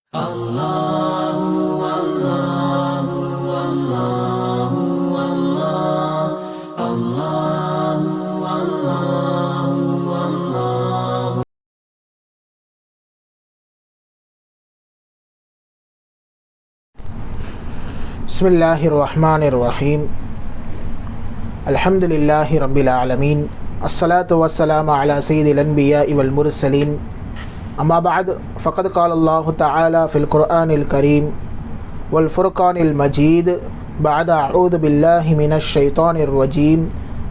Allahu Allahu Allahu Allah Allahu Allahu Allah. Bismillahir Rahmanir Rahim. Alhamdulillahi Rabbil Alamin. Assalatu wassalamu ala sayyidil anbiya'i wal mursalin. أما بعد فقد قال الله تعالى في القرآن الكريم والفرقان المجيد بعد أعوذ بالله من الشيطان الرجيم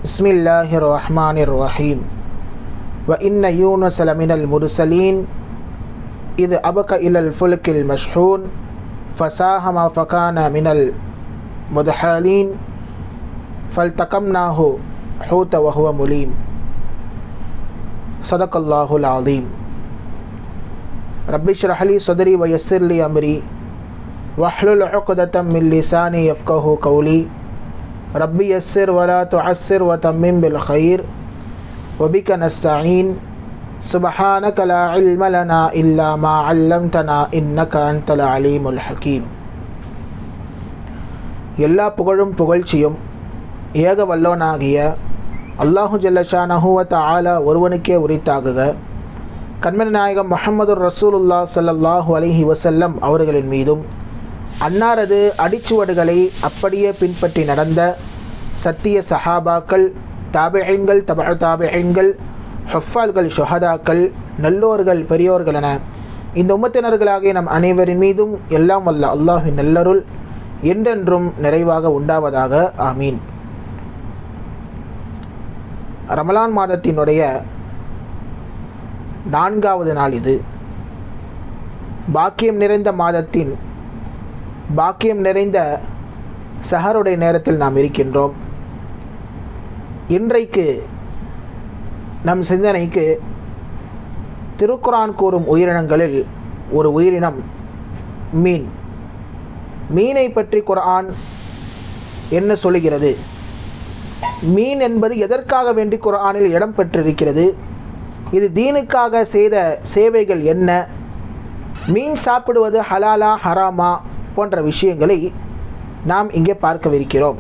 بسم الله الرحمن الرحيم وإن يونس لمن المرسلين إذ أبق إلى الفلك المشحون فساهم فكان من المدحالين فالتقمناه حوت وهو مليم صدق الله العظيم. رب اشرح لي صدري ويسر لي أمري واحلل عقدة من لساني يفقهوا قولي ربي يسر ولا تعسر وتمم بالخير وبك نستعين سبحانك لا علم لنا إلا ما علمتنا إنك أنت العليم الحكيم. எல்லா புகழும் புகழ்ச்சியும் ஏக வல்லவனாகிய அல்லாஹு ஜல்ல ஷானஹு வ தஆலா ஒருவனுக்கே உரித்தாகுக. கண்மணி நாயகம் முஹம்மது ரசூலுல்லாஹ் ஸல்லல்லாஹு அலைஹி வஸல்லம் அவர்களின் மீதும் அன்னாரது அடிச்சுவடுகளை அப்படியே பின்பற்றி நடந்த சத்திய சஹாபாக்கள், தாபிஈன்கள், தபஅ தாபிஈன்கள், ஹுஃபால்கள், ஷுஹதாக்கள், நல்லோர்கள், பெரியோர்கள் என இந்த உம்மத்தினர்களாகிய நம் அனைவரின் மீதும் எல்லாம் வல்ல அல்லாஹ்வின் நல்லருள் என்றென்றும் நிறைவாக உண்டாவதாக. ஆமீன். ரமலான் மாதத்தினுடைய 4வது நாள் இது. பாக்கியம் நிறைந்த மாதத்தின் பாக்கியம் நிறைந்த சஹருடைய நேரத்தில் நாம் இருக்கின்றோம். இன்றைக்கு நம் சிந்தனைக்கு திருக்குரான் கூறும் உயிரினங்களில் ஒரு உயிரினம் மீன். மீனை பற்றி குர்ஆன் என்ன சொல்லுகிறது? மீன் என்பது எதற்காக வேண்டி குர்ஆனில் இடம் பெற்றிருக்கிறது? இது தீனுக்காக செய்த சேவைகள் என்ன? மீன் சாப்பிடுவது ஹலாலா ஹராமா போன்ற விஷயங்களை நாம் இங்கே பார்க்கவிருக்கிறோம்.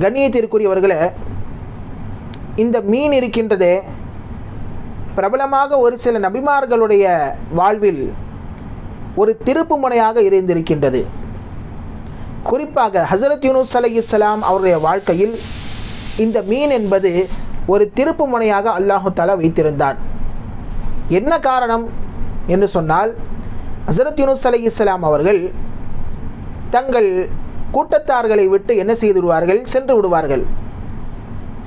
கண்ணியத்திற்குரியவர்களே, இந்த மீன் இருக்கின்றதே பிரபலமாக ஒரு சில நபிமார்களுடைய வாழ்வில் ஒரு திருப்பு முனையாக இருந்திருக்கின்றது. குறிப்பாக ஹஸரத் யூனுஸ் அலைஹிஸ்ஸலாம் அவருடைய வாழ்க்கையில் இந்த மீன் என்பது ஒரு திருப்பு முனையாக அல்லாஹு தஆலா வைத்திருந்தான். என்ன காரணம் என்று சொன்னால், ஹஸரத் யூனுஸ் அலைஹிஸ்ஸலாம் அவர்கள் தங்கள் கூட்டத்தார்களை விட்டு என்ன செய்து விடுவார்கள்? சென்று விடுவார்கள்.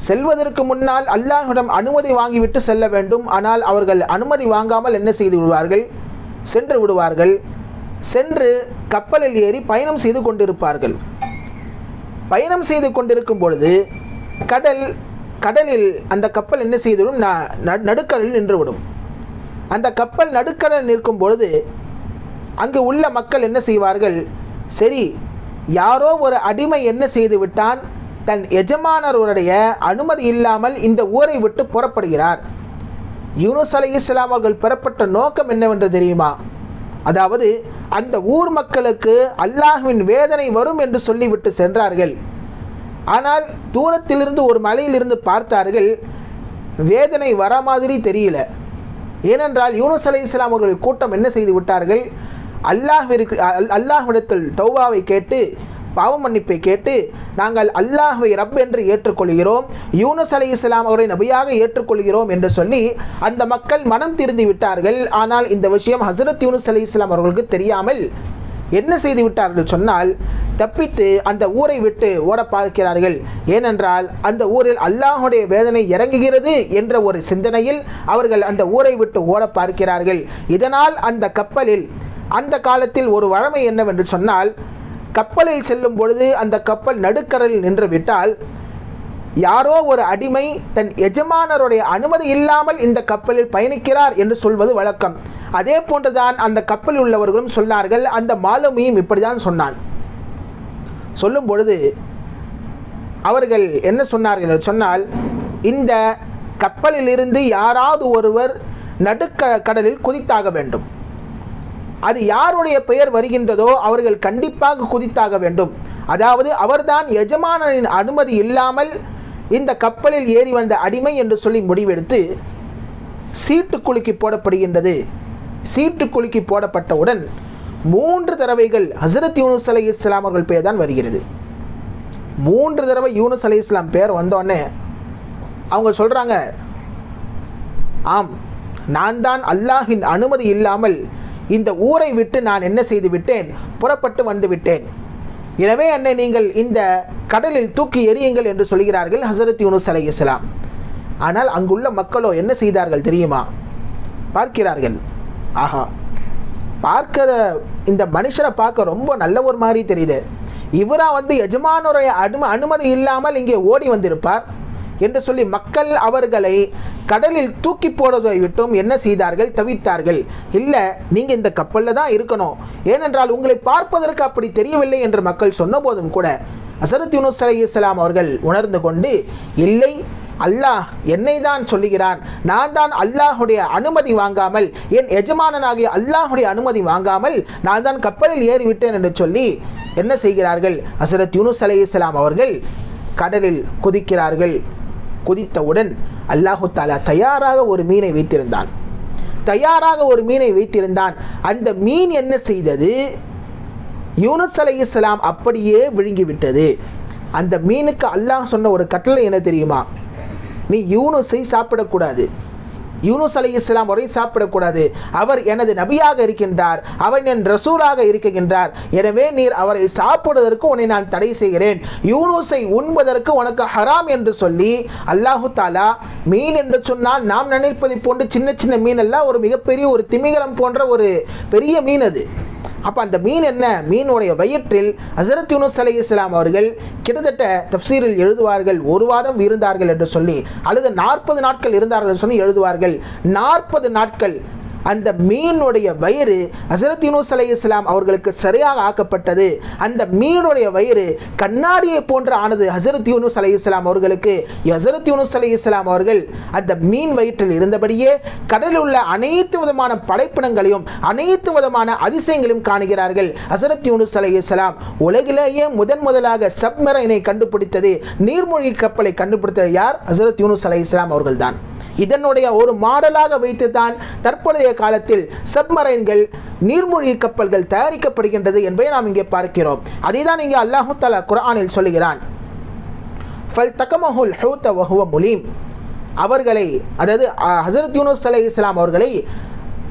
செல்வதற்கு முன்னால் அல்லாஹ்விடம் அனுமதி வாங்கிவிட்டு செல்ல வேண்டும். ஆனால் அவர்கள் அனுமதி வாங்காமல் என்ன செய்து விடுவார்கள்? சென்று விடுவார்கள். சென்று கப்பலில் ஏறி பயணம் செய்து கொண்டிருப்பார்கள். பயணம் செய்து கொண்டிருக்கும் பொழுது கடலில் அந்த கப்பல் என்ன செய்துவிடும்? நடுக்கடலில் நின்றுவிடும். அந்த கப்பல் நடுக்கடலில் நிற்கும் பொழுது அங்கு உள்ள மக்கள் என்ன செய்வார்கள்? சரி, யாரோ ஒரு அடிமை என்ன செய்து விட்டான், தன் எஜமானருடைய அனுமதி இல்லாமல் இந்த ஊரை விட்டு புறப்படுகிறார். யூனுஸ் அலைஹிஸ்ஸலாம் அவர்கள் பெறப்பட்ட நோக்கம் என்னவென்று தெரியுமா? அதாவது அந்த ஊர் மக்களுக்கு அல்லாஹ்வின் வேதனை வரும் என்று சொல்லிவிட்டு சென்றார்கள். ஆனால் தூரத்திலிருந்து ஒரு மலையிலிருந்து பார்த்தார்கள், வேதனை வர மாதிரி தெரியல. ஏனென்றால் யூனுஸ் அலைஹிஸ்ஸலாம் அவர்கள் கூட்டம் என்ன செய்து விட்டார்கள்? அல்லாஹ்விடத்தில் தௌபாவை கேட்டு, பாவ மன்னிப்பை கேட்டு, நாங்கள் அல்லாஹ்வை ரப் என்று ஏற்றுக்கொள்கிறோம், யூனுஸ் அலைஹிஸ்ஸலாம் அவரை நபியாக ஏற்றுக்கொள்கிறோம் என்று சொல்லி அந்த மக்கள் மனம் திருந்தி விட்டார்கள். ஆனால் இந்த விஷயம் ஹஸரத் யூனுஸ் அலைஹிஸ்ஸலாம் அவர்களுக்கு தெரியாமல் என்ன செய்து விட்டார்கள் சொன்னால், தப்பித்து அந்த ஊரை விட்டு ஓட பார்க்கிறார்கள். ஏனென்றால் அந்த ஊரில் அல்லாஹுடைய வேதனை இறங்குகிறது என்ற ஒரு சிந்தனையில் அவர்கள் அந்த ஊரை விட்டு ஓட பார்க்கிறார்கள். இதனால் அந்த கப்பலில் அந்த காலத்தில் ஒரு வழமை என்னவென்று சொன்னால், கப்பலில் செல்லும் பொழுது அந்த கப்பல் நடுக்கடலில் நின்று விட்டால் யாரோ ஒரு அடிமை தன் எஜமானருடைய அனுமதி இல்லாமல் இந்த கப்பலில் பயணிக்கிறார் என்று சொல்வது வழக்கம். அதே போன்றுதான் அந்த கப்பலில் உள்ளவர்களும் சொன்னார்கள். அந்த மாலுமியும் இப்படிதான் சொன்னான். சொல்லும் பொழுது அவர்கள் என்ன சொன்னார்கள் சொன்னால், இந்த கப்பலிலிருந்து யாராவது ஒருவர் நடுக்கடலில் குதித்தாக வேண்டும். அது யாருடைய பெயர் வருகின்றதோ அவர்கள் கண்டிப்பாக குதித்தாக வேண்டும். அதாவது அவர்தான் எஜமானனின் அனுமதி இல்லாமல் இந்த கப்பலில் ஏறி வந்த அடிமை என்று சொல்லி முடிவெடுத்து சீட்டு குலுக்கி போடப்படுகின்றது. சீட்டு குலுக்கி போடப்பட்டவுடன் 3 தடவைகள் ஹஸரத் யூனுஸ் அலைஹிஸ்ஸலாம் அவர்கள் பெயர் தான் வருகிறது. 3 தடவை யூனுஸ் அலைஹிஸ்ஸலாம் பேர் வந்தோடனே அவங்க சொல்கிறாங்க, ஆம், நான் தான் அல்லாஹின் அனுமதி இல்லாமல் இந்த ஊரை விட்டு நான் என்ன செய்து விட்டேன், புறப்பட்டு வந்து விட்டேன். எனவே என்னை நீங்கள் இந்த கடலில் தூக்கி எறியுங்கள் என்று சொல்கிறார்கள் ஹஸரத் யூனுஸ் அலைஹிஸ்ஸலாம். ஆனால் அங்குள்ள மக்களோ என்ன செய்தார்கள் தெரியுமா? பார்க்கிறார்கள், ஆஹா, பார்க்கிற இந்த மனுஷரை பார்க்க ரொம்ப நல்ல ஒரு மாதிரி தெரியுது, இவரா வந்து எஜமானுடைய அனுமதி இல்லாமல் இங்கே ஓடி வந்திருப்பார் என்று சொல்லி மக்கள் அவர்களை கடலில் தூக்கி போடுவதை விட்டும் என்ன செய்தார்கள், தவித்தார்கள். இல்லை, நீங்கள் இந்த கப்பலில் தான் இருக்கணும், ஏனென்றால் உங்களை பார்ப்பதற்கு அப்படி தெரியவில்லை என்று மக்கள் சொன்ன போதும் கூட ஹஸரத் யூனுஸ் அலைஹிஸ்ஸலாம் அவர்கள் உணர்ந்து கொண்டு, இல்லை, அல்லாஹ் என்னை தான் சொல்லுகிறான், நான் தான் அல்லாஹுடைய அனுமதி வாங்காமல், என் எஜமானனாகிய அல்லாஹுடைய அனுமதி வாங்காமல் நான் தான் கப்பலில் ஏறிவிட்டேன் என்று சொல்லி என்ன செய்கிறார்கள், ஹஸரத் யூனுஸ் அலைஹிஸ்ஸலாம் அவர்கள் கடலில் குதிக்கிறார்கள். குதித்தவுடன் அல்லாஹு தஆலா தயாராக ஒரு மீனை வைத்திருந்தான். அந்த மீன் என்ன செய்தது, யூனுஸ் அலைஹிஸ்ஸலாம் அப்படியே விழுங்கிவிட்டது. அந்த மீனுக்கு அல்லாஹ் சொன்ன ஒரு கட்டளை என்ன தெரியுமா? நீ யூனுஸை சாப்பிடக்கூடாது, யூனுஸ் அலைஹிஸ்ஸலாம் அவரை சாப்பிடக்கூடாது, அவர் எனது நபியாக இருக்கின்றார், அவர் என் ரசூலாக இருக்கின்றார், எனவே நீர் அவரை சாப்பிடுவதற்கு உன்னை நான் தடை செய்கிறேன், யூனுஸை உண்பதற்கு உனக்கு ஹராம் என்று சொல்லி அல்லாஹு தஆலா, மீன் என்று சொன்னால் நாம் நினைப்பதை போன்று சின்ன சின்ன மீன் அல்ல, ஒரு மிகப்பெரிய ஒரு திமிங்கலம் போன்ற ஒரு பெரிய மீன் அது. அப்போ அந்த மீன் என்ன, மீனுடைய வயிற்றில் ஹஸரத் யூனுஸ் அலைஹிஸ்ஸலாம் அவர்கள் கிட்டத்தட்ட தஃப்சீரில் எழுதுவார்கள் 1 வாரம் இருந்தார்கள் என்று சொல்லி, அல்லது 40 நாட்கள் இருந்தார்கள் என்று சொல்லி எழுதுவார்கள். 40 நாட்கள் அந்த மீனுடைய வயிறு ஹஸரத் யூனுஸ் அலைஹிஸ்ஸலாம் அவர்களுக்கு சரியாக ஆக்கப்பட்டது. அந்த மீனுடைய வயிறு கண்ணாடியை போன்று ஆனது ஹஸரத் யூனுஸ் அலைஹிஸ்ஸலாம் அவர்களுக்கு. ஹஸரத் யூனுஸ் அலைஹிஸ்ஸலாம் அவர்கள் அந்த மீன் வயிற்றில் இருந்தபடியே கடலில் உள்ள அனைத்து விதமான படைப்பினங்களையும் அனைத்து விதமான அதிசயங்களையும் காணுகிறார்கள். ஹஸரத் யூனுஸ் அலைஹிஸ்ஸலாம் உலகிலேயே முதலாக சப்மரைனை கண்டுபிடித்தது, நீர்மூழ்கி கப்பலை கண்டுபிடித்தது யார்? ஹஸரத் யூனுஸ் அலைஹிஸ்ஸலாம் அவர்கள்தான். இதனுடைய ஒரு மாடலாக வைத்து தான் தற்போதைய காலத்தில் சப்மரைன்கள், நீர்மூழ்கி கப்பல்கள் தயாரிக்கப்படுகின்றது என்பதை நாம் இங்கே பார்க்கிறோம். அதை தான் இங்கே அல்லாஹு தஆலா குர்ஆனில் சொல்லுகிறான், ஃபல்தகமஹுல் ஹூத வஹுவ முலீம். அவர்களை, அதாவது ஹஸரத் யூனுஸ் அலைஹிஸ்ஸலாம் அவர்களை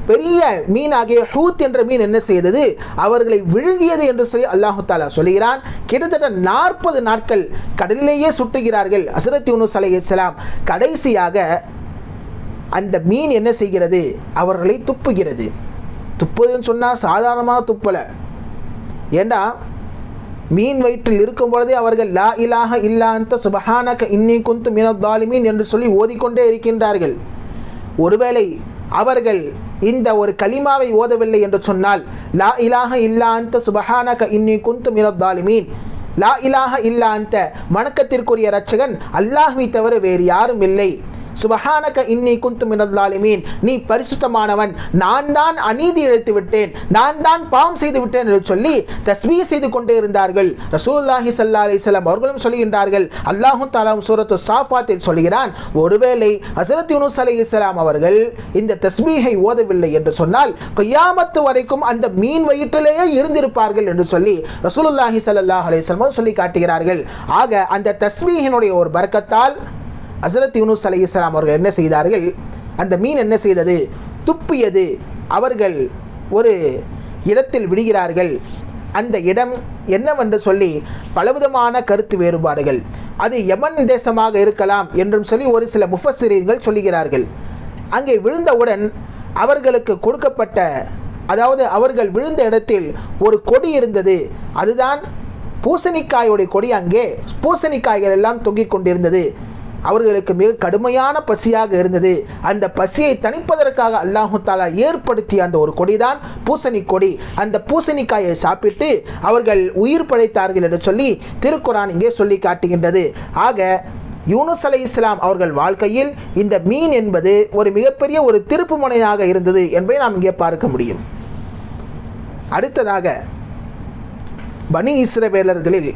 பெரிய மீனாகிய ஹூத் என்ற மீன் என்ன செய்தது, அவர்களை விழுங்கியது என்று சொல்லி அல்லாஹு தஆலா சொல்லுகிறான். கிட்டத்தட்ட 40 நாட்கள் கடலிலேயே சுட்டுகிறார்கள் ஹஸரத் யூனுஸ் அலைஹிஸ்ஸலாம். கடைசியாக அந்த மீன் என்ன செய்கிறது, அவர்களை துப்புகிறது. துப்புதுன்னு சொன்னால் சாதாரணமாக துப்பலை, ஏண்டா மீன் வயிற்றில் இருக்கும் பொழுதே அவர்கள் லா இலாஹ இல்லா அன்த சுப்ஹானக இன்னி குன்து மினல் ஸாலிமீன் என்று சொல்லி ஓதிக்கொண்டே இருக்கின்றார்கள். ஒருவேளை அவர்கள் இந்த ஒரு கலிமாவை ஓதவில்லை என்று சொன்னால், லா இலாஹ இல்லா அன்த சுப்ஹானக இன்னி குன்து மினல் ஸாலிமீன், லா இலாஹ இல்லா அன்த, வணக்கத்திற்குரிய இரட்சகன் அல்லாஹ்வை தவிர வேறு யாரும் இல்லை, சுபஹானக இன்னி குன்து மினல் ஸாலிமீன், நீ பரிசுத்தமானவன், நான் தான் அநீதி இழைத்து விட்டேன், நான் தான் பாவம் செய்து விட்டேன் என்று சொல்லி தஸ்பீஹ் செய்து கொண்டே இருந்தார்கள். ரசூலுல்லாஹி ஸல்லல்லாஹு அலைஹி வஸல்லம் அவர்களும் சொல்கின்றார்கள், அல்லாஹ் தஆலா சூரத்து சாஃபாத்தில் சொல்கிறான், ஒருவேளை ஹஸரத் யூனுஸ் அலைஹிஸ்ஸலாம் அவர்கள் இந்த தஸ்பீஹை ஓதவில்லை என்று சொன்னால் கியாமத் வரைக்கும் அந்த மீன் வயிற்றிலேயே இருந்திருப்பார்கள் என்று சொல்லி ரசூலுல்லாஹி ஸல்லல்லாஹு அலைஹி வஸல்லம் சொல்லி காட்டுகிறார்கள். ஆக அந்த தஸ்பீஹினுடைய ஒரு பரக்கத்தால் ஹஸரத் யூனுஸ் அலைஹிஸ்ஸலாம் அவர்கள் என்ன செய்தார்கள், அந்த மீன் என்ன செய்தது, துப்பியது. அவர்கள் ஒரு இடத்தில் விடுகிறார்கள். அந்த இடம் என்னவென்று சொல்லி பலவிதமான கருத்து வேறுபாடுகள், அது யமன் தேசமாக இருக்கலாம் என்றும் சொல்லி ஒரு சில முஃபஸ்ஸிரீன்கள் சொல்லுகிறார்கள். அங்கே விழுந்தவுடன் அவர்களுக்கு கொடுக்கப்பட்ட, அதாவது அவர்கள் விழுந்த இடத்தில் ஒரு கொடி இருந்தது, அதுதான் பூசணிக்காயோடைய கொடி. அங்கே பூசணிக்காய்கள் எல்லாம் தொங்கிக் கொண்டிருந்தது. அவர்களுக்கு மிக கடுமையான பசியாக இருந்தது. அந்த பசியை தணிப்பதற்காக அல்லாஹு தஆலா ஏற்படுத்திய அந்த ஒரு கொடிதான் பூசணி கொடி. அந்த பூசணிக்காயை சாப்பிட்டு அவர்கள் உயிர் படைத்தார்கள் என்று சொல்லி திருக்குர்ஆன் இங்கே சொல்லி காட்டுகின்றது. ஆக யூனுஸ் அலைஹிஸ்ஸலாம் அவர்கள் வாழ்க்கையில் இந்த மீன் என்பது ஒரு மிகப்பெரிய ஒரு திருப்பு முனையாக இருந்தது என்பதை நாம் இங்கே பார்க்க முடியும். அடுத்ததாக பனி இஸ்ரவேலர்களில்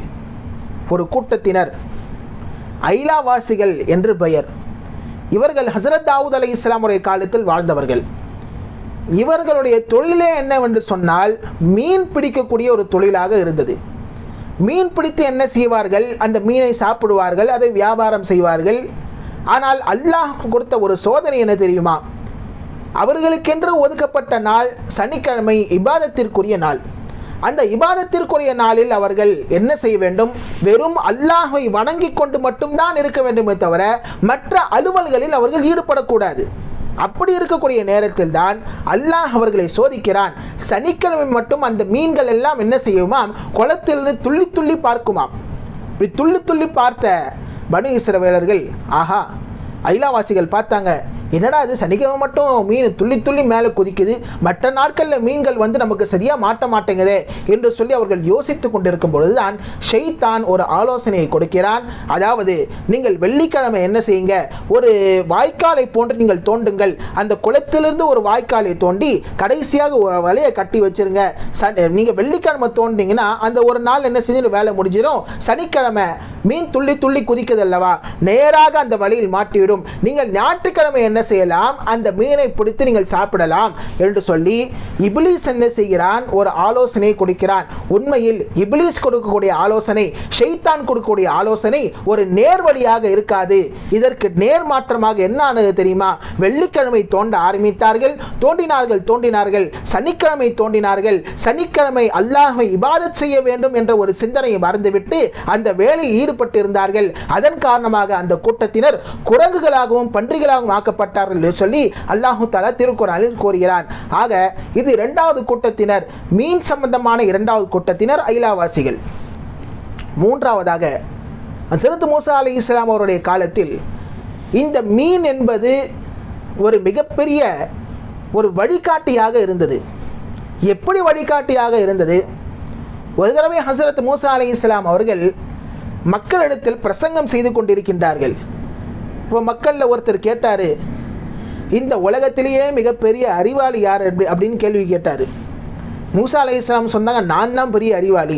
ஒரு கூட்டத்தினர் ஐலாவாசிகள் என்று பெயர். இவர்கள் ஹசரத் தாவூத் அலைஹிஸ்ஸலாமுடைய காலத்தில் வாழ்ந்தவர்கள். இவர்களுடைய தொழிலே என்னவென்று சொன்னால் மீன் பிடிக்கக்கூடிய ஒரு தொழிலாக இருந்தது. மீன் பிடித்து என்ன செய்வார்கள்? அந்த மீனை சாப்பிடுவார்கள், அதை வியாபாரம் செய்வார்கள். ஆனால் அல்லாஹ் கொடுத்த ஒரு சோதனை என்ன தெரியுமா? அவர்களுக்கென்று ஒதுக்கப்பட்ட நாள் சனிக்கிழமை இபாதத்திற்குரிய நாள். அந்த இபாதத்திற்குரிய நாளில் அவர்கள் என்ன செய்ய வேண்டும்? வெறும் அல்லாஹை வணங்கி கொண்டு மட்டும்தான் இருக்க வேண்டுமே தவிர மற்ற அலுவல்களில் அவர்கள் ஈடுபடக்கூடாது. அப்படி இருக்கக்கூடிய நேரத்தில் தான் அல்லாஹ் அவர்களை சோதிக்கிறான். சனிக்கிழமை மட்டும் அந்த மீன்கள் எல்லாம் என்ன செய்யுமாம்? குளத்திலிருந்து துள்ளி துள்ளி பார்க்குமாம். இப்படி துள்ளி துள்ளி பார்த்த பனு இஸ்ரவேலர்கள், ஆஹா, ஐலாவாசிகள் பார்த்தாங்க, என்னடா இது சனிக்கிழமை மட்டும் மீன் துள்ளி துள்ளி மேலே குதிக்குது, மற்ற நாட்களில் மீன்கள் நமக்கு சரியாக மாட்ட மாட்டேங்குதே என்று சொல்லி அவர்கள் யோசித்து கொண்டிருக்கும் பொழுதுதான் ஷைத்தான் ஒரு ஆலோசனையை கொடுக்கிறான். அதாவது, நீங்கள் வெள்ளிக்கிழமை என்ன செய்யுங்க, ஒரு வாய்க்காலை போன்று நீங்கள் தோண்டுங்கள். அந்த குளத்திலிருந்து ஒரு வாய்க்காலை தோண்டி கடைசியாக ஒரு வலையை கட்டி வச்சிருங்க. நீங்கள் வெள்ளிக்கிழமை தோண்டிங்கன்னா அந்த ஒரு நாள் என்ன செஞ்சு வேலை முடிஞ்சிடும். சனிக்கிழமை மீன் துள்ளி துள்ளி குதிக்குது அல்லவா, நேராக அந்த வலையில் மாட்டிவிடும். நீங்கள் ஞாயிற்றுக்கிழமை என்ன செய்யலாம்? அந்த மீனை பிடித்து நீங்கள் சாப்பிடலாம் என்று சொல்லி இப்லீஸ் என்ன செய்கிறான்? ஒரு ஆலோசனை கொடுக்கிறான். உண்மையில் இப்லீஸ் கொடுக்கக்கூடிய ஆலோசனை, ஷைத்தான் கொடுக்கக்கூடிய ஆலோசனை ஒரு நேர்வழியாக இருக்காது. இதற்கு நேர்மாற்றமாக என்ன ஆனது தெரியுமா? வெள்ளிக்கிழமை தோண்ட ஆரம்பித்தார்கள், தோண்டினார்கள். சனிக்கிழமை தோண்டினார்கள். சனிக்கிழமை அல்லாஹ்வை இபாதத் செய்ய வேண்டும் என்ற ஒரு சிந்தனையை மறந்துவிட்டு அந்த வேலையில் ஈடுபட்டு இருந்தார்கள். அதன் காரணமாக அந்த கூட்டத்தினர் குரங்குகளாகவும் பன்றிகளாகவும் ஆக்கப்பட்டார்கள் சொல்லி அல்லாஹு தஆலா திருக்குர்ஆனில் கூறுகிறான். ஆக இது இரண்டாவது கூட்டத்தினர், மீன் சம்பந்தமான இரண்டாவது கூட்டத்தினர் ஐலாவாசிகள். மூன்றாவதாக ஹஜ்ரத் மூசா அலைஹிஸ்ஸலாம் அவருடைய காலத்தில் இந்த மீன் என்பது ஒரு மிகப்பெரிய ஒரு வழிகாட்டியாக இருந்தது. எப்படி வழிகாட்டியாக இருந்தது? ஒரு தடவை ஹஜ்ரத் மூசா அலைஹிஸ்ஸலாம் அவர்கள் மக்களிடத்தில் பிரசங்கம் செய்து கொண்டிருக்கின்றார்கள். இப்போ மக்களில் ஒருத்தர் கேட்டார், இந்த உலகத்திலேயே மிகப்பெரிய அறிவாளி யார் அப்படின்னு கேள்வி கேட்டார். மூசா அலைஹிஸ்ஸலாம் சொன்னாங்க, நான் தான் பெரிய அறிவாளி,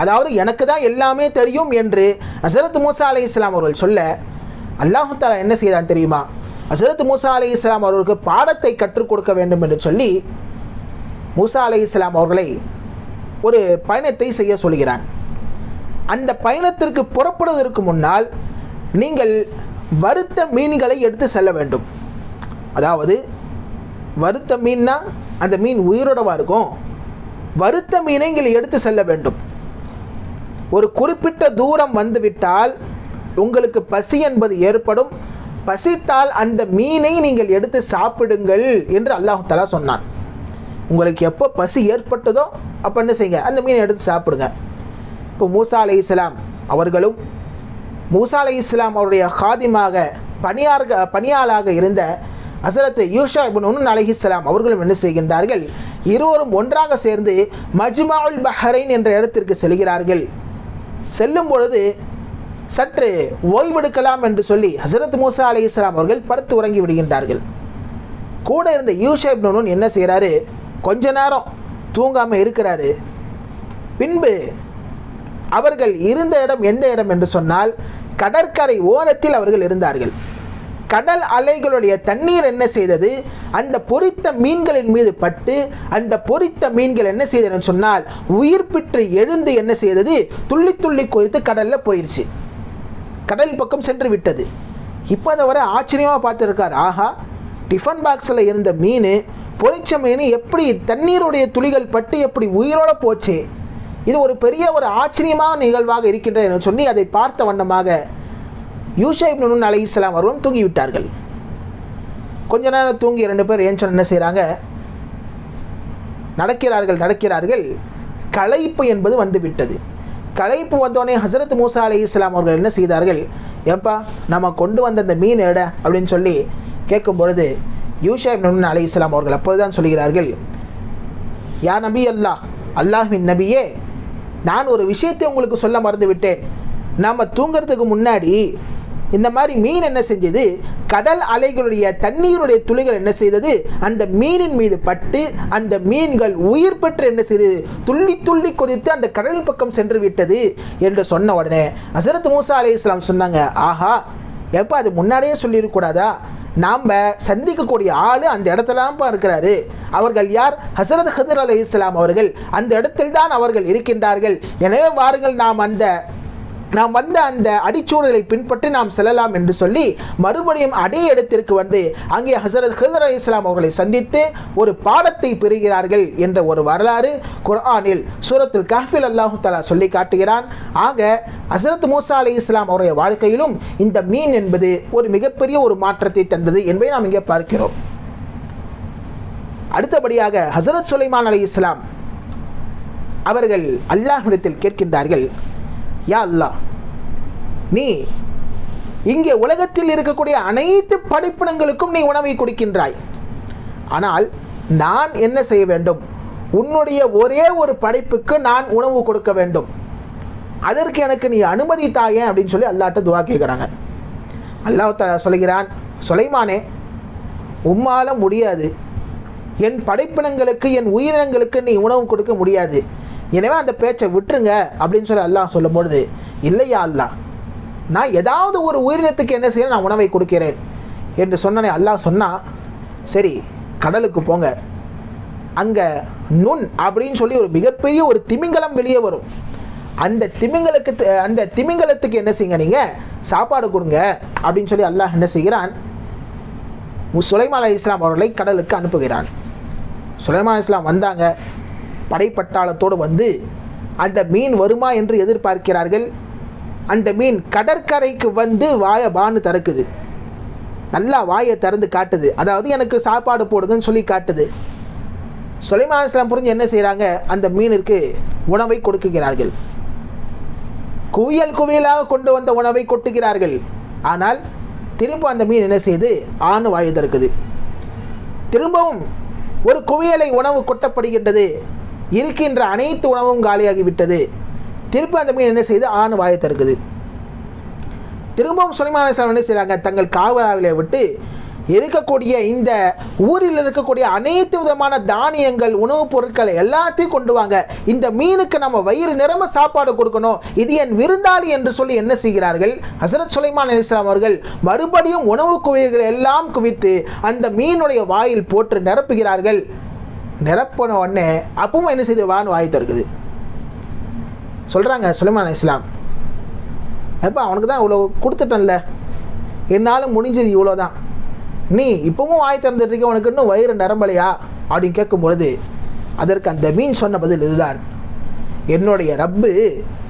அதாவது எனக்கு தான் எல்லாமே தெரியும் என்று ஹஜ்ரத் மூசா அலைஹிஸ்ஸலாம் அவர்கள் சொல்ல, அல்லாஹ் தஆலா என்ன செய்தான் தெரியுமா? ஹஜ்ரத் மூசா அலைஹிஸ்ஸலாம் அவர்களுக்கு பாடத்தை கற்றுக் கொடுக்க வேண்டும் என்று சொல்லி மூசா அலைஹிஸ்ஸலாம் அவர்களை ஒரு பயணத்தை செய்ய சொல்கிறான். அந்த பயணத்திற்கு புறப்படுவதற்கு முன்னால் நீங்கள் வறுத்த மீன்களை எடுத்து செல்ல வேண்டும். அதாவது வறுத்த மீன்னா அந்த மீன் உயிரோடவா இருக்கும். வறுத்த மீனை நீங்கள் எடுத்து செல்ல வேண்டும். ஒரு குறிப்பிட்ட தூரம் வந்துவிட்டால் உங்களுக்கு பசி என்பது ஏற்படும். பசித்தால் அந்த மீனை நீங்கள் எடுத்து சாப்பிடுங்கள் என்று அல்லாஹ் தஆலா சொன்னான். உங்களுக்கு எப்போ பசி ஏற்பட்டதோ அப்போ என்ன செய்யுங்க, அந்த மீனை எடுத்து சாப்பிடுங்க. இப்போ மூசா அலைஹிஸ்ஸலாம் அவர்களும் மூசா அலைஹிஸ்ஸலாம் அவருடைய காதிமாக பணியாளாக இருந்த ஹஸரத் யூஷா இப்னு நூன் அலைஹிஸ்ஸலாம் அவர்களும் என்ன செய்கின்றார்கள்? இருவரும் ஒன்றாக சேர்ந்து மஜ்மஉல் பஹ்ரைன் என்ற இடத்திற்கு செல்கிறார்கள். செல்லும் பொழுது சற்று ஓய்வெடுக்கலாம் என்று சொல்லி ஹஸரத் மூசா அலைஹிஸ்ஸலாம் அவர்கள் படுத்து உறங்கி விடுகின்றார்கள். கூட இருந்த யூஷா இப்னு நூன் என்ன செய்கிறாரு? கொஞ்ச நேரம் தூங்காமல் இருக்கிறாரு. பின்பு அவர்கள் இருந்த இடம் எந்த இடம் என்று சொன்னால் கடற்கரை ஓரத்தில் அவர்கள் இருந்தார்கள். கடல் அலைகளுடைய தண்ணீர் என்ன செய்தது? அந்த பொரித்த மீன்களின் மீது பட்டு அந்த பொரித்த மீன்கள் என்ன செய்ததுன்னு சொன்னால் உயிர் பெற்று எழுந்து என்ன செய்தது? துள்ளி துள்ளி குதித்து கடலில் போயிடுச்சு. கடல் பக்கம் சென்று விட்டது. இப்போ அதை வர ஆச்சரியமாக பார்த்துருக்கார். ஆஹா, டிஃபன் பாக்ஸில் இருந்த மீன், பொரிச்ச மீன் எப்படி தண்ணீருடைய துளிகள் பட்டு எப்படி உயிரோடு போச்சு? இது ஒரு பெரிய ஒரு ஆச்சரியமான நிகழ்வாக இருக்கின்றது என்று சொல்லி அதை பார்த்த வண்ணமாக யூஷா இப்னு நூன் அலைஹிஸ்ஸலாம் அவர்களும் தூங்கிவிட்டார்கள். கொஞ்ச நேரம் தூங்கி ரெண்டு பேர் ஏன் என்ன செய்கிறாங்க? நடக்கிறார்கள். களைப்பு என்பது வந்துவிட்டது. களைப்பு வந்தோடனே ஹஸரத் மூசா அலைஹிஸ்ஸலாம் அவர்கள் என்ன செய்தார்கள்? ஏப்பா, நம்ம கொண்டு வந்த அந்த மீன் எடை அப்படின்னு சொல்லி கேட்கும் பொழுது யூஷா இப்னு நூன் அலைஹிஸ்ஸலாம் அவர்கள் அப்போதுதான் சொல்கிறார்கள், யா நபி அல்லாஹ்வின் நபியே, நான் ஒரு விஷயத்தை உங்களுக்கு சொல்ல மறந்து விட்டேன். நாம் தூங்கிறதுக்கு முன்னாடி இந்த மாதிரி மீன் என்ன செஞ்சது, கடல் அலைகளுடைய தண்ணீருடைய துளிகள் என்ன செய்தது, அந்த மீனின் மீது பட்டு அந்த மீன்கள் உயிர் பெற்று என்ன செய்தது, துள்ளி துள்ளி கொதித்து அந்த கடல் பக்கம் சென்று விட்டது என்று சொன்ன உடனே ஹஸரத் மூசா அலைஹிஸ்ஸலாம் சொன்னாங்க, ஆஹா எப்போ அது முன்னாடியே சொல்லியிருக்கூடாதா, நாம் சந்திக்கக்கூடிய ஆள் அந்த இடத்துலப்பா இருக்கிறாரு. அவர்கள் யார்? ஹஸரத் ஹிதர் அலைஹிஸ்ஸலாம் அவர்கள். அந்த இடத்தில் தான் அவர்கள் இருக்கின்றார்கள். எனவே வாருங்கள் நாம் வந்த அந்த அடிச்சூழலை பின்பற்றி நாம் செல்லலாம் என்று சொல்லி மறுபடியும் அதே இடத்திற்கு வந்து அங்கே ஹஸரத் ஹிதர் அலைஹிஸ்ஸலாம் அவர்களை சந்தித்து ஒரு பாடத்தை பெறுகிறார்கள் என்ற ஒரு வரலாறு குர்ஆனில் சூரத்துல் கஹ்ஃபில் அல்லாஹ் தஆலா சொல்லி காட்டுகிறான். ஆக ஹஸரத் மூசா அலைஹிஸ்ஸலாம் அவருடைய வாழ்க்கையிலும் இந்த மீன் என்பது ஒரு மிகப்பெரிய ஒரு மாற்றத்தை தந்தது என்பதை நாம் இங்கே பார்க்கிறோம். அடுத்தபடியாக ஹஸரத் சுலைமான் அலைஹிஸ்ஸலாம் அவர்கள் அல்லாஹ்விடத்தில் கேட்கின்றார்கள், யா அல்லாஹ், நீ இங்கே உலகத்தில் இருக்கக்கூடிய அனைத்து படைப்பினங்களுக்கும் நீ உணவை கொடுக்கின்றாய். ஆனால் நான் என்ன செய்ய வேண்டும்? உன்னுடைய ஒரே ஒரு படைப்புக்கு நான் உணவு கொடுக்க வேண்டும். அதற்கு எனக்கு நீ அனுமதி தாயேன் அப்படின்னு சொல்லி அல்லாஹ்ட்ட துஆ கேட்குறாங்க. அல்லாஹ் தஆலா சொல்கிறான், சுலைமானே, உம்மால முடியாது. என் படைப்பினங்களுக்கு, என் உயிரினங்களுக்கு நீ உணவு கொடுக்க முடியாது. எனவே அந்த பேச்சை விட்டுருங்க அப்படின்னு சொல்லி அல்லாஹ் சொல்லும் பொழுது, இல்லையா அல்லாஹ், நான் ஏதாவது ஒரு உயிரினத்துக்கு என்ன செய்ய நான் உணவை கொடுக்கிறேன் என்று சொன்னனே. அல்லாஹ் சொன்னால், சரி கடலுக்கு போங்க, அங்கே நுண் அப்படின்னு சொல்லி ஒரு மிகப்பெரிய ஒரு திமிங்கலம் வெளியே வரும். அந்த திமிங்கலத்துக்கு என்ன செய்யுங்க, நீங்கள் சாப்பாடு கொடுங்க அப்படின்னு சொல்லி அல்லாஹ் என்ன செய்கிறான், சுலைமான் அலைஹிஸ்ஸலாம் அவர்களை கடலுக்கு அனுப்புகிறான். சுலைமான் அலைஹிஸ்ஸலாம் வந்தாங்க, படைப்பட்டாளத்தோடு வந்து அந்த மீன் வருமா என்று எதிர்பார்க்கிறார்கள். அந்த மீன் கடற்கரைக்கு வந்து வாயை பான்னு திறக்குது, நல்லா வாயை திறந்து காட்டுது, அதாவது எனக்கு சாப்பாடு போடுங்கன்னு சொல்லி காட்டுது. சுலைமான் அலைஹிஸ்ஸலாம் புரிஞ்சு என்ன செய்கிறாங்க, அந்த மீனிற்கு உணவை கொடுக்குகிறார்கள். குவியல் குவியலாக கொண்டு வந்த உணவை கொட்டுகிறார்கள். ஆனால் திரும்ப அந்த மீன் என்ன செய்யுது, ஆணு வாயை திறக்குது. திரும்பவும் ஒரு குவியலை உணவு கொட்டப்படுகின்றது. இருக்கின்ற அனைத்து உணவும் காலியாகிவிட்டது. திரும்ப அந்த மீன் என்ன செய்து, ஆணு வாயை திறக்குது. திரும்பவும் சுலைமான் அலைஹிஸ்ஸலாம் என்ன செய்கிறாங்க, தங்கள் காவலாளர்களை விட்டு இருக்கக்கூடிய இந்த ஊரில் இருக்கக்கூடிய அனைத்து விதமான தானியங்கள், உணவுப் பொருட்களை எல்லாத்தையும் கொண்டு வாங்க, இந்த மீனுக்கு நம்ம வயிறு நிரம்ப சாப்பாடு கொடுக்கணும், இது என் விருந்தாளி என்று சொல்லி என்ன செய்கிறார்கள், ஹஸரத் சுலைமான் அலைஹிஸ்ஸலாம் அவர்கள் மறுபடியும் உணவு குவியல்களை எல்லாம் குவித்து அந்த மீனுடைய வாயில் போட்டு நிரப்புகிறார்கள். நிரப்பின உடனே அப்பவும் என்ன செய்து, வான்னு வாய் திறக்குது. சொல்கிறாங்க சுலைமான் அலைஹிஸ்ஸலாம், அப்போ அவனுக்கு தான் இவ்வளோ கொடுத்துட்டேன்ல, என்னால் முடிஞ்சது இவ்வளோதான், நீ இப்பவும் வாய் திறந்துட்டு உனக்கு இன்னும் வயிறு நிரம்பலையா அப்படின்னு கேட்கும் பொழுது அதற்கு அந்த மீன் சொன்ன பதில் இதுதான், என்னுடைய ரப்பு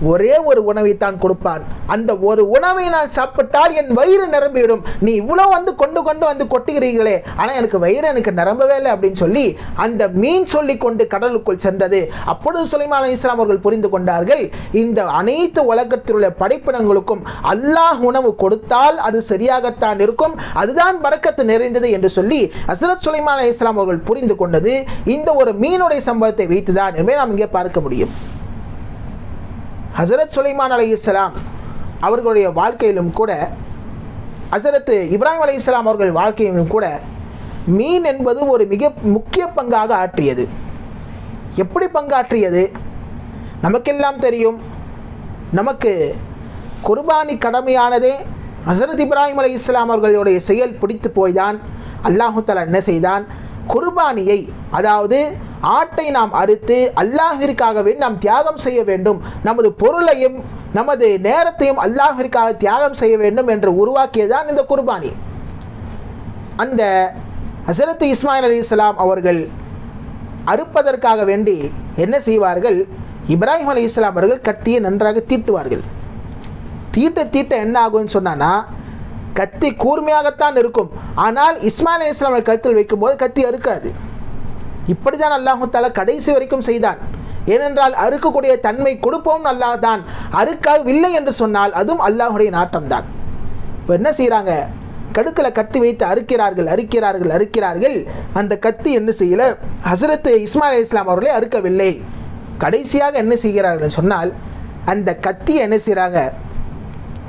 ஒரே ஒரு உணவைத்தான் கொடுப்பான், அந்த ஒரு உணவை நான் சாப்பிட்டால் என் வயிறு நிரம்பிவிடும், நீ இவ்வளோ வந்து கொண்டு வந்து கொட்டுகிறீர்களே, ஆனால் எனக்கு நிரம்பவே இல்லை அப்படின்னு சொல்லி அந்த மீன் சொல்லி கொண்டு கடலுக்குள் சென்றது. அப்பொழுது சுலைமான் அலைஹிஸ்ஸலாம் அவர்கள் புரிந்து கொண்டார்கள், இந்த அனைத்து உலகத்தில் உள்ள படைப்பினங்களுக்கும் அல்லாஹ் உணவு கொடுத்தால் அது சரியாகத்தான் இருக்கும், அதுதான் பரக்கத்து நிறைந்தது என்று சொல்லி ஹஸரத் சுலைமான் அலைஹிஸ்ஸலாம் அவர்கள் புரிந்து கொண்டது இந்த ஒரு மீனுடைய சம்பவத்தை வைத்துதான் என்பதை நாம் இங்கே பார்க்க முடியும். ஹஸரத் சுலைமான் அலைஹிஸ்ஸலாம் அவர்களுடைய வாழ்க்கையிலும் கூட, ஹஸரத் இப்ராஹிம் அலைஹிஸ்ஸலாம் அவர்கள் வாழ்க்கையிலும் கூட மீன் என்பது ஒரு மிக முக்கிய பங்காக ஆற்றியது. எப்படி பங்காற்றியது நமக்கெல்லாம் தெரியும். நமக்கு குர்பானி கடமையானதே ஹஸரத் இப்ராஹிம் அலைஹிஸ்ஸலாம் அவர்களுடைய செயல் பிடித்து போய்தான் அல்லாஹ் தஆலா என்ன செய்தான், குர்பானியை, அதாவது ஆட்டை நாம் அறுத்து அல்லாஹ்விற்காகவே நாம் தியாகம் செய்ய வேண்டும், நமது பொருளையும் நமது நேரத்தையும் அல்லாஹ்விற்காக தியாகம் செய்ய வேண்டும் என்று உருவாக்கியதான் இந்த குர்பானி. அந்த ஹஸரத் இஸ்மாயில் அலைஹிஸ்ஸலாம் அவர்கள் அறுப்பதற்காக வேண்டி என்ன செய்வார்கள், இப்ராஹிம் அலைஹிஸ்ஸலாம் அவர்கள் கத்தியை நன்றாக தீட்டுவார்கள். தீட்ட என்ன ஆகும்னு சொன்னான்னா, கத்தி கூர்மையாகத்தான் இருக்கும், ஆனால் இஸ்மாயில் அலைஹிஸ்ஸலாம் கருத்தில் வைக்கும்போது கத்தி அறுக்காது. இப்படி தான் அல்லாஹ் தஆலா கடைசி வரைக்கும் செய்தான். ஏனென்றால் அறுக்கக்கூடிய தன்மை கொடுப்போம் அல்லாஹ் தான், அறுக்கவில்லை என்று சொன்னால் அதுவும் அல்லாஹுடைய நாட்டம்தான். இப்போ என்ன செய்கிறாங்க, கழுத்தில் கத்தி வைத்து அறுக்கிறார்கள். அந்த கத்தி என்ன செய்யலை, ஹஸரத் இஸ்மாயில் அலைஹிஸ்ஸலாம் அவர்களே அறுக்கவில்லை. கடைசியாக என்ன செய்கிறார்கள் சொன்னால், அந்த கத்தியை என்ன செய்கிறாங்க,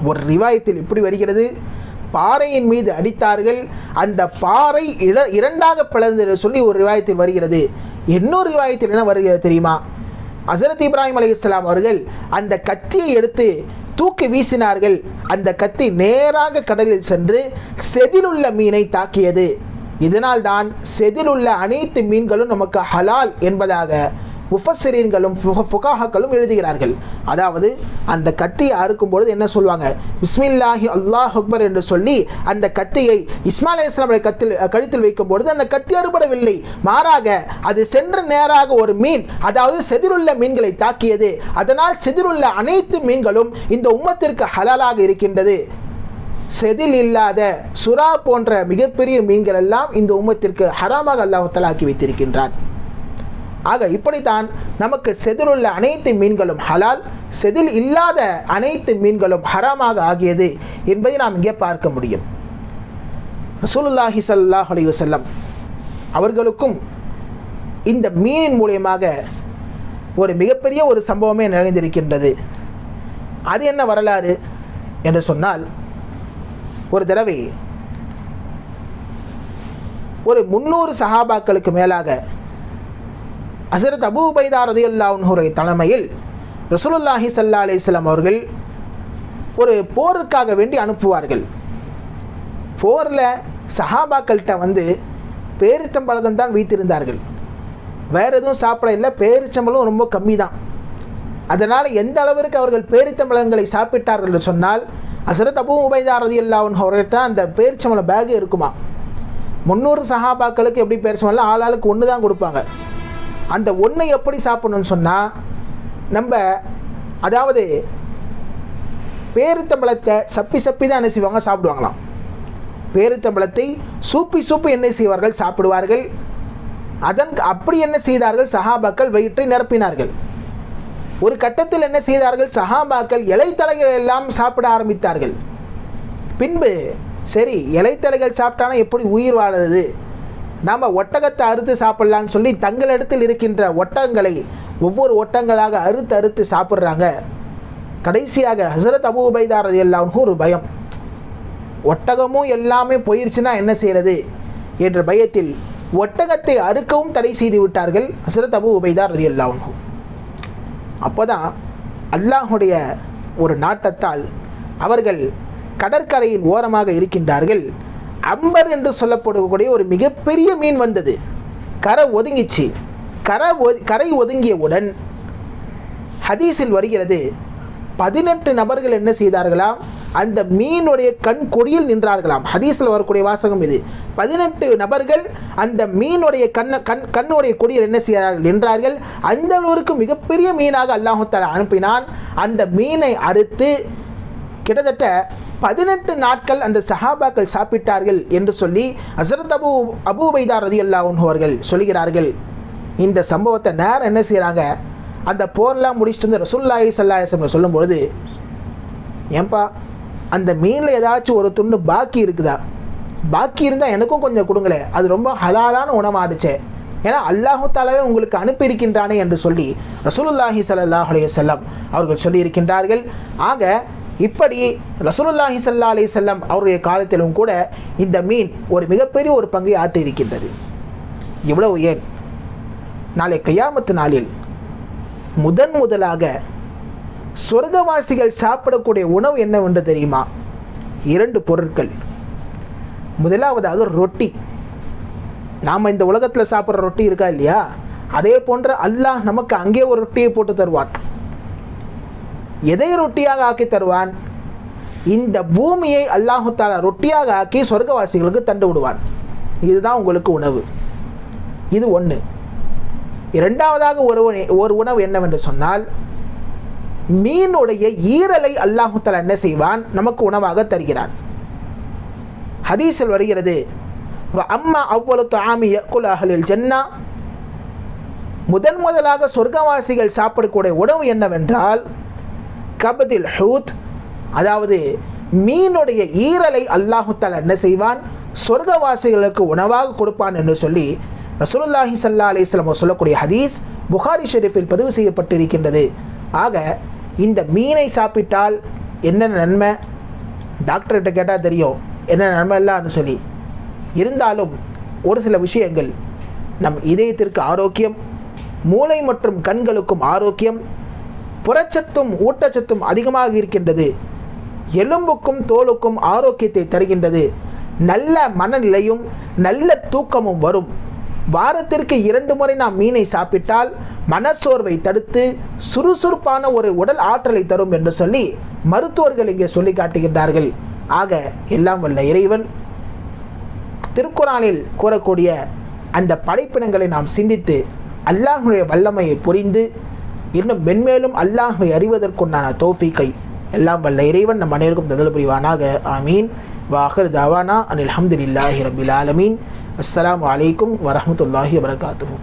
ஒரு ரிவாயத்தில் இப்படி வருகிறது, பாறையின் மீது அடித்தார்கள், அந்த பாறை இரண்டாக பிளந்து சொல்லி ஒரு ரிவாயத்தில் வருகிறது. இன்னொரு ரிவாயத்தில் என்ன வருகிறது தெரியுமா? ஹஸரத் இப்ராஹிம் அலைஹிஸ்ஸலாம் அவர்கள் அந்த கத்தியை எடுத்து தூக்கி வீசினார்கள். அந்த கத்தி நேராக கடலில் சென்று செதிலுள்ள மீனை தாக்கியது. இதனால்தான் செதிலுள்ள அனைத்து மீன்களும் நமக்கு ஹலால் என்பதாக முஃபஸ்ஸிரீன்களும் ஃபுகாஹாக்களும் எழுதுகிறார்கள். அதாவது அந்த கத்தியை அறுக்கும்பொழுது என்ன சொல்லுவாங்க? பிஸ்மில்லாஹி அல்லாஹ் அக்பர் என்று சொல்லி அந்த கத்தியை இஸ்மாயில் அலைஹிஸ்ஸலாம் கழுத்தில் வைக்கும் பொழுது அந்த கத்தி அறுபடவில்லை, மாறாக அது சென்ற நேராக ஒரு மீன், அதாவது செதிலுள்ள மீன்களை தாக்கியது. அதனால் செதிலுள்ள அனைத்து மீன்களும் இந்த உம்மத்திற்கு ஹலாலாக இருக்கின்றது. செதில் இல்லாத சுறா போன்ற மிகப்பெரிய மீன்கள் எல்லாம் இந்த உம்மத்திற்கு ஹராமாக அல்லாஹ் தஆலா ஆக்கி வைத்திருக்கின்றான். ஆக இப்படித்தான் நமக்கு செதிலுள்ள அனைத்து மீன்களும் ஹலால், செதில் இல்லாத அனைத்து மீன்களும் ஹராமாக ஆகியது என்பதை நாம் இங்கே பார்க்க முடியும். ரசூலுல்லாஹி ஸல்லல்லாஹு அலைஹி வஸல்லம் அவர்களுக்கும் இந்த மீனின் மூலியமாக ஒரு மிகப்பெரிய ஒரு சம்பவமே நிகழ்ந்திருக்கின்றது. அது என்ன வரலாறு என்று சொன்னால், ஒரு தடவை ஒரு 300 சஹாபாக்களுக்கு மேலாக ஹஸரத் அபூ உபைதா ரலியல்லாஹு அன்ஹு தலைமையில் ரசூலுல்லாஹி ஸல்லல்லாஹு அலைஹி வஸல்லம் அவர்கள் ஒரு போருக்காக வேண்டி அனுப்புவார்கள். போரில் சஹாபாக்கள்கிட்ட பேரிச்சம்பழம் தான் வைத்திருந்தார்கள், வேறு எதுவும் சாப்பிட இல்லை. பேரிச்சம்பழம் ரொம்ப கம்மி தான். அதனால் எந்த அளவிற்கு அவர்கள் பேரிச்சம்பழங்களை சாப்பிட்டார்கள் என்று சொன்னால், ஹஸரத் அபூ உபைதா ரலியல்லாஹு அன்ஹு அவர்கிட்ட அந்த பேரிச்சம்பழம் பேகு இருக்குமா. 300 சஹாபாக்களுக்கு எப்படி பேரிச்சம்பழம் ஆளாளுக்கு ஒன்று தான் கொடுப்பாங்க. அந்த ஒன்றை எப்படி சாப்பிடணும்னு சொன்னால், அதாவது பேரித்தம்பழத்தை சப்பி தான் என்ன செய்வாங்க, சாப்பிடுவாங்களாம். பேரித்தம்பழத்தை சூப்பி என்ன செய்வார்கள், சாப்பிடுவார்கள். அப்படி என்ன செய்தார்கள், சஹாபாக்கள் வயிற்றை நிரப்பினார்கள். ஒரு கட்டத்தில் என்ன செய்தார்கள், சஹாபாக்கள் இலைத்தலைகள் எல்லாம் சாப்பிட ஆரம்பித்தார்கள். பின்பு சரி, இலைத்தலைகள் சாப்பிட்டானா எப்படி உயிர் வாழுது, நாம் ஒட்டகத்தை அறுத்து சாப்பிட்லான்னு சொல்லி தங்களிடத்தில் இருக்கின்ற ஒட்டகங்களை ஒவ்வொரு ஒட்டங்களாக அறுத்து சாப்பிட்றாங்க. கடைசியாக ஹஸரத் அபூ உபைதா ரலியல்லாஹு அன்ஹு ஒரு பயம், ஒட்டகமும் எல்லாமே போயிடுச்சுன்னா என்ன செய்கிறது என்ற பயத்தில் ஒட்டகத்தை அறுக்கவும் தடை செய்து விட்டார்கள் ஹஸரத் அபூ உபைதா ரலியல்லாஹு அன்ஹு. அப்போ தான் அல்லாஹுடைய ஒரு நாட்டத்தால் அவர்கள் கடற்கரையின் ஓரமாக இருக்கின்றார்கள். அம்பர் என்று சொல்லப்படக்கூடிய ஒரு மிகப்பெரிய மீன் வந்தது. கரை ஒதுங்கிச்சு. கரை ஒதுங்கியவுடன் ஹதீஸில் வருகிறது, 18 நபர்கள் என்ன செய்தார்களாம், அந்த மீனுடைய கண் கொடியில் நின்றார்களாம். ஹதீஸில் வரக்கூடிய வாசகம் இது. 18 நபர்கள் அந்த மீனுடைய கண்ணுடைய கொடியில் என்ன செய்தார்கள் நின்றார்கள். அந்த அளவிற்கு மிகப்பெரிய மீனாக அல்லாஹ் தஆலா அனுப்பினான். அந்த மீனை அறுத்து கிட்டத்தட்ட 18 நாட்கள் அந்த சஹாபாக்கள் சாப்பிட்டார்கள் என்று சொல்லி ஹஸரத் அபூ உபைதா ரலியல்லாஹு அன்ஹு அவர்கள் சொல்கிறார்கள். இந்த சம்பவத்தை நேரம் என்ன செய்கிறாங்க, அந்த போர்லாம் முடிச்சுட்டு ரசூலுல்லாஹி ஸல்லல்லாஹு அலைஹி வஸல்லம் சொல்லும்பொழுது, ஏன்பா அந்த மீனில் ஏதாச்சும் ஒரு துண்டு பாக்கி இருக்குதா, பாக்கி இருந்தால் எனக்கும் கொஞ்சம் கொடுங்களே, அது ரொம்ப ஹலாலான உணவாடுச்சே, ஏன்னா அல்லாஹு தஆலாவே உங்களுக்கு அனுப்பியிருக்கின்றானே என்று சொல்லி ரசூலுல்லாஹி ஸல்லல்லாஹு அலைஹி வஸல்லம் அவர்கள் சொல்லியிருக்கின்றார்கள். ஆக இப்படி ரசூலுல்லாஹி ஸல்லல்லாஹு அலைஹி வஸல்லம் அவருடைய காலத்திலும் கூட இந்த மீன் ஒரு மிகப்பெரிய ஒரு பங்கை ஆற்றி இருக்கின்றது. இவ்வளவு ஏன், நாளை கியாமத்து நாளில் முதலாக சொர்க்கவாசிகள் சாப்பிடக்கூடிய உணவு என்னவென்று தெரியுமா? 2 பொருட்கள். முதலாவதாக ரொட்டி. நாம் இந்த உலகத்தில் சாப்பிட்ற ரொட்டி இருக்கா இல்லையா, அதே போன்ற அல்லாஹ் நமக்கு அங்கே ஒரு ரொட்டியை போட்டு தருவான். எதை ரொட்டியாக ஆக்கி தருவான்? இந்த பூமியை அல்லாஹு தஆலா ரொட்டியாக ஆக்கி சொர்க்கவாசிகளுக்கு தண்டு விடுவான். இதுதான் உங்களுக்கு உணவு. இது ஒன்று. இரண்டாவதாக ஒரு உணவு என்னவென்று சொன்னால், மீனுடைய ஈரலை அல்லாஹு தஆலா என்ன செய்வான், நமக்கு உணவாக தருகிறான். ஹதீஸில் வருகிறது, அம்மா அவ்வளவு தாமி யக்குல் அஹ்லுல் ஜன்னா, முதலாக சொர்க்கவாசிகள் சாப்பிடக்கூடிய உணவு என்னவென்றால் கபதில் ஹூத், அதாவது மீனுடைய ஈரலை அல்லாஹு தஆலா என்ன செய்வான், சொர்க்கவாசிகளுக்கு உணவாக கொடுப்பான் என்று சொல்லி ரசூலுல்லாஹி ஸல்லல்லாஹு அலைஹி வஸல்லம் சொல்லக்கூடிய ஹதீஸ் புகாரி ஷெரீஃபில் பதிவு செய்யப்பட்டிருக்கின்றது. ஆக இந்த மீனை சாப்பிட்டால் என்னென்ன நன்மை டாக்டர்கிட்ட கேட்டால் தெரியும் என்ன நன்மை இல்லைன்னு சொல்லி. இருந்தாலும் ஒரு சில விஷயங்கள் நம் இதயத்திற்கு ஆரோக்கியம், மூளை மற்றும் கண்களுக்கும் ஆரோக்கியம், புறச்சத்தும் ஊட்டச்சத்தும் அதிகமாக இருக்கின்றது, எலும்புக்கும் தோலுக்கும் ஆரோக்கியத்தை தருகின்றது, நல்ல மனநிலையும் நல்ல தூக்கமும் வரும். வாரத்திற்கு 2 முறை நாம் மீனை சாப்பிட்டால் மனச்சோர்வை தடுத்து சுறுசுறுப்பான ஒரு உடல் ஆற்றலை தரும் என்று சொல்லி மருத்துவர்கள் இங்கே சொல்லி காட்டுகின்றார்கள். ஆக எல்லாம் வல்ல இறைவன் திருக்குரானில் கூறக்கூடிய அந்த படைப்பினங்களை நாம் சிந்தித்து அல்லாஹ்வுடைய வல்லமையை புரிந்து இன்னும் மென்மேலும் அல்லாஹ்வை அறிவதற்குண்டான தௌஃபீக்கை எல்லாம் வல்ல இறைவன் நம் அனைவருக்கும் தந்தல் புரிவானாக. ஆமீன். வாஹிர் தாவானா அனில் ஹம்துலில்லாஹி ரப்பில் ஆலமீன். அஸ்ஸலாமு அலைக்கும் வரஹ்மத்துல்லாஹி வபரகாத்துஹு.